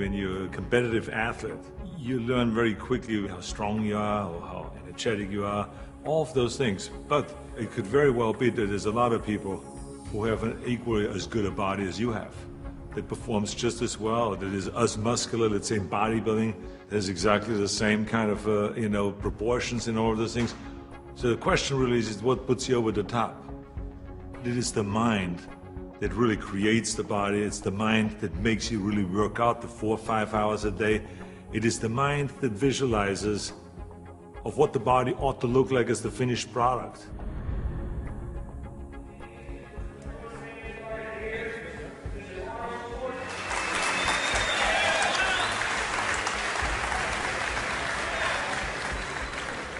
when you're a competitive athlete, you learn very quickly how strong you are or how energetic you are, all of those things. But it could very well be that there's a lot of people who have an equally as good a body as you have, that performs just as well, that is as muscular, let's say in bodybuilding, there's exactly the same kind of proportions in all of those things. So the question really is what puts you over the top? It is the mind that really creates the body. It's the mind that makes you really work out the 4 or 5 hours a day. It is the mind that visualizes of what the body ought to look like as the finished product.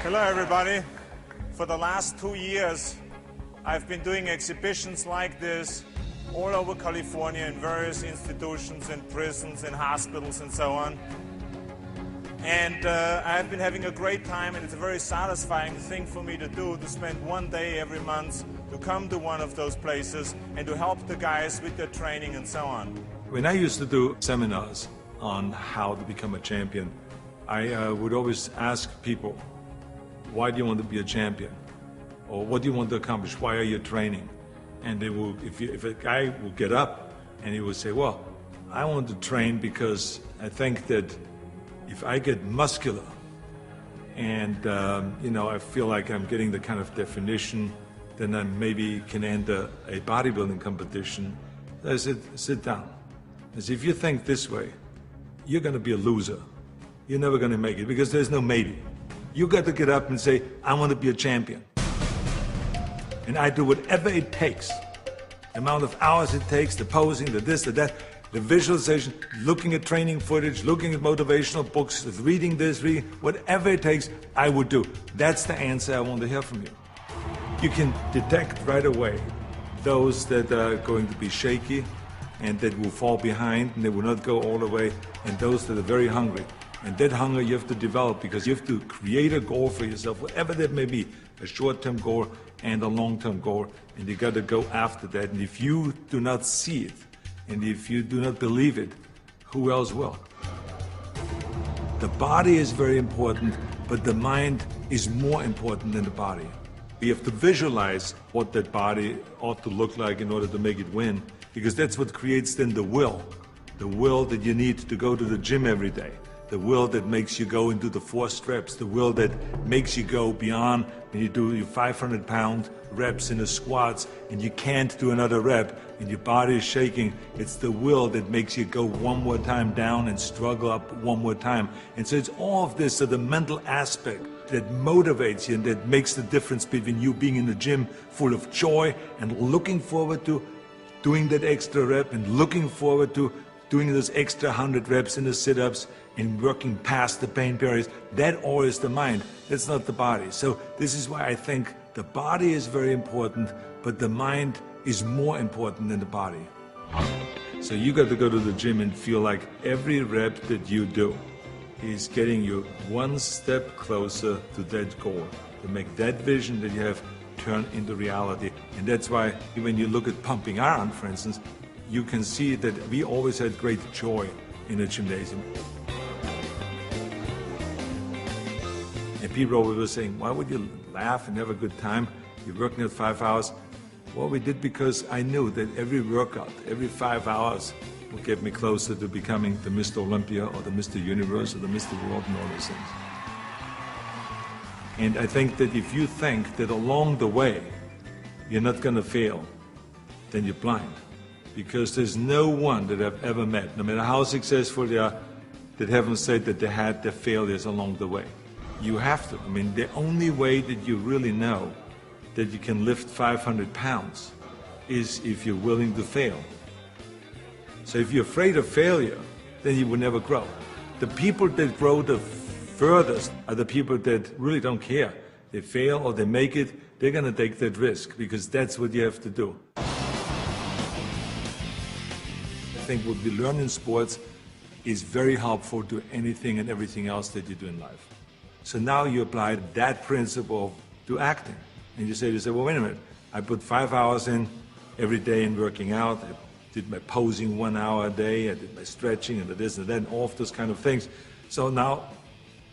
Hello everybody. For the last 2 years, I've been doing exhibitions like this all over California in various institutions and prisons and hospitals and so on. And I've been having a great time, and it's a very satisfying thing for me to do, to spend 1 day every month to come to one of those places and to help the guys with their training and so on. When I used to do seminars on how to become a champion, I would always ask people, why do you want to be a champion? Or what do you want to accomplish? Why are you training? And they will, if a guy will get up and he will say, well, I want to train because I think that if I get muscular and I feel like I'm getting the kind of definition, then I maybe can enter a bodybuilding competition. I said, sit down. I said, if you think this way, you're going to be a loser. You're never going to make it because there's no maybe. You got to get up and say, I want to be a champion. And I do whatever it takes. The amount of hours it takes, the posing, the this, the that, the visualization, looking at training footage, looking at motivational books, reading this, reading, whatever it takes, I would do. That's the answer I want to hear from you. You can detect right away those that are going to be shaky and that will fall behind and they will not go all the way, and those that are very hungry. And that hunger you have to develop because you have to create a goal for yourself, whatever that may be, a short-term goal and a long-term goal, and you got to go after that. And if you do not see it, and if you do not believe it, who else will? The body is very important, but the mind is more important than the body. You have to visualize what that body ought to look like in order to make it win, because that's what creates then the will that you need to go to the gym every day. The will that makes you go into the 4 reps, the will that makes you go beyond when you do your 500-pound reps in the squats and you can't do another rep and your body is shaking. It's the will that makes you go one more time down and struggle up one more time. And so it's all of this, so the mental aspect that motivates you and that makes the difference between you being in the gym full of joy and looking forward to doing that extra rep and looking forward to doing those extra 100 reps in the sit-ups and working past the pain barriers. That all is the mind. That's not the body. So this is why I think the body is very important, but the mind is more important than the body. So you got to go to the gym and feel like every rep that you do is getting you one step closer to that goal, to make that vision that you have turn into reality. And that's why when you look at pumping iron, for instance, you can see that we always had great joy in the gymnasium. And people always were saying, why would you laugh and have a good time? You're working at 5 hours. Well, we did because I knew that every workout, every 5 hours would get me closer to becoming the Mr. Olympia or the Mr. Universe or the Mr. World and all those things. And I think that if you think that along the way you're not going to fail, then you're blind. Because there's no one that I've ever met, no matter how successful they are, that haven't said that they had their failures along the way. You have to. I mean, the only way that you really know that you can lift 500 pounds is if you're willing to fail. So if you're afraid of failure, then you will never grow. The people that grow the furthest are the people that really don't care. They fail or they make it, they're going to take that risk because that's what you have to do. I think what we learn in sports is very helpful to anything and everything else that you do in life. So now you apply that principle to acting. And you say to yourself, well, wait a minute, I put 5 hours in every day in working out, I did my posing 1 hour a day, I did my stretching and the this and that, all of those kind of things. So now,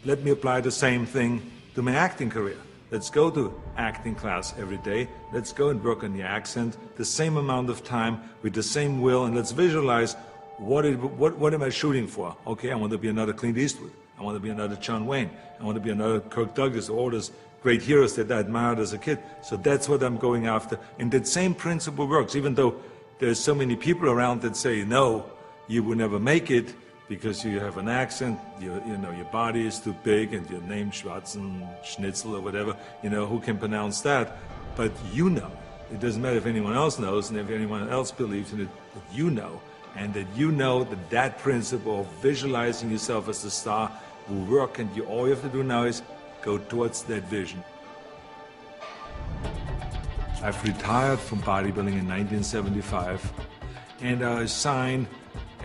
let me apply the same thing to my acting career. Let's go to acting class every day. Let's go and work on the accent, the same amount of time, with the same will, and let's visualize what am I shooting for? Okay, I want to be another Clint Eastwood. I want to be another John Wayne. I want to be another Kirk Douglas, all those great heroes that I admired as a kid. So that's what I'm going after. And that same principle works, even though there's so many people around that say, no, you will never make it because you have an accent, your body is too big, and your name Schnitzel or whatever, who can pronounce that? But you know. It doesn't matter if anyone else knows and if anyone else believes in it, but you know. And that you know that principle of visualizing yourself as the star will work, and all you have to do now is go towards that vision. I've retired from bodybuilding in 1975, and I signed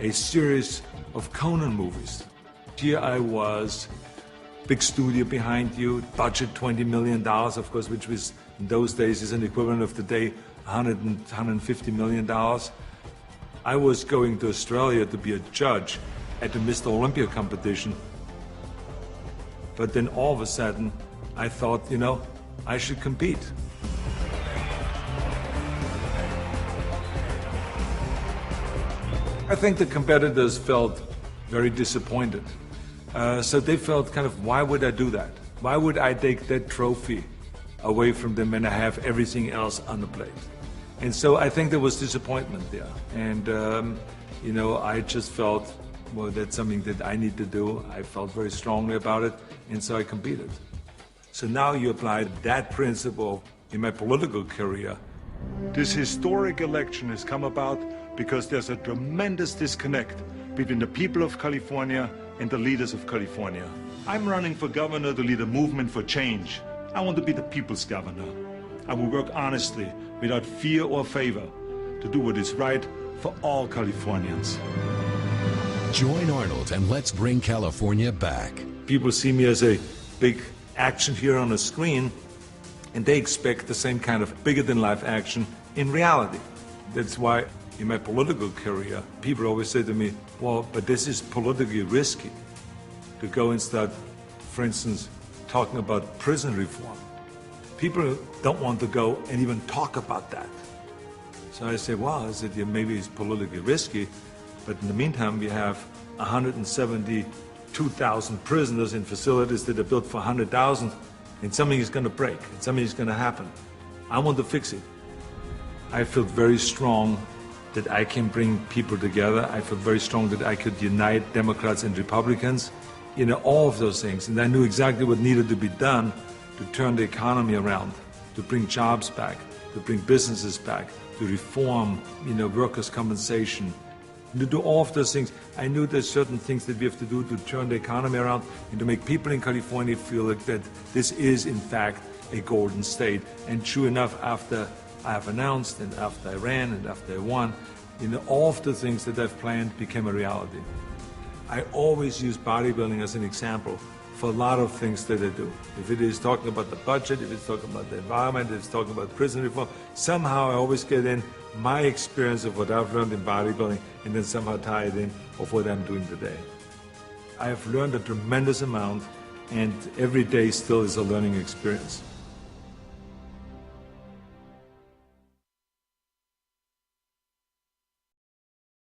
a series of Conan movies. Here I was, big studio behind you, budget $20 million, of course, which was in those days is an equivalent of today, $150 million. I was going to Australia to be a judge at the Mr. Olympia competition. But then all of a sudden, I thought, I should compete. I think the competitors felt very disappointed. So they felt kind of, why would I do that? Why would I take that trophy away from them when I have everything else on the plate? And so I think there was disappointment there. And, I just felt, well, that's something that I need to do. I felt very strongly about it, and so I competed. So now you apply that principle in my political career. This historic election has come about because there's a tremendous disconnect between the people of California and the leaders of California. I'm running for governor to lead a movement for change. I want to be the people's governor. I will work honestly, without fear or favor, to do what is right for all Californians. Join Arnold and let's bring California back. People see me as a big action hero on a screen, and they expect the same kind of bigger-than-life action in reality. That's why in my political career, people always say to me, well, but this is politically risky to go and start, for instance, talking about prison reform. People don't want to go and even talk about that. So I say, well, maybe it's politically risky, but in the meantime, we have 172,000 prisoners in facilities that are built for 100,000, and something is going to break, and something is going to happen. I want to fix it. I feel very strong that I can bring people together. I feel very strong that I could unite Democrats and Republicans, all of those things. And I knew exactly what needed to be done to turn the economy around, to bring jobs back, to bring businesses back, to reform, workers' compensation, and to do all of those things. I knew there's certain things that we have to do to turn the economy around and to make people in California feel like that this is, in fact, a golden state. And true enough, after I have announced, and after I ran, and after I won, all of the things that I've planned became a reality. I always use bodybuilding as an example for a lot of things that I do. If it is talking about the budget, if it's talking about the environment, if it's talking about prison reform, somehow I always get in my experience of what I've learned in bodybuilding and then somehow tie it in of what I'm doing today. I have learned a tremendous amount, and every day still is a learning experience.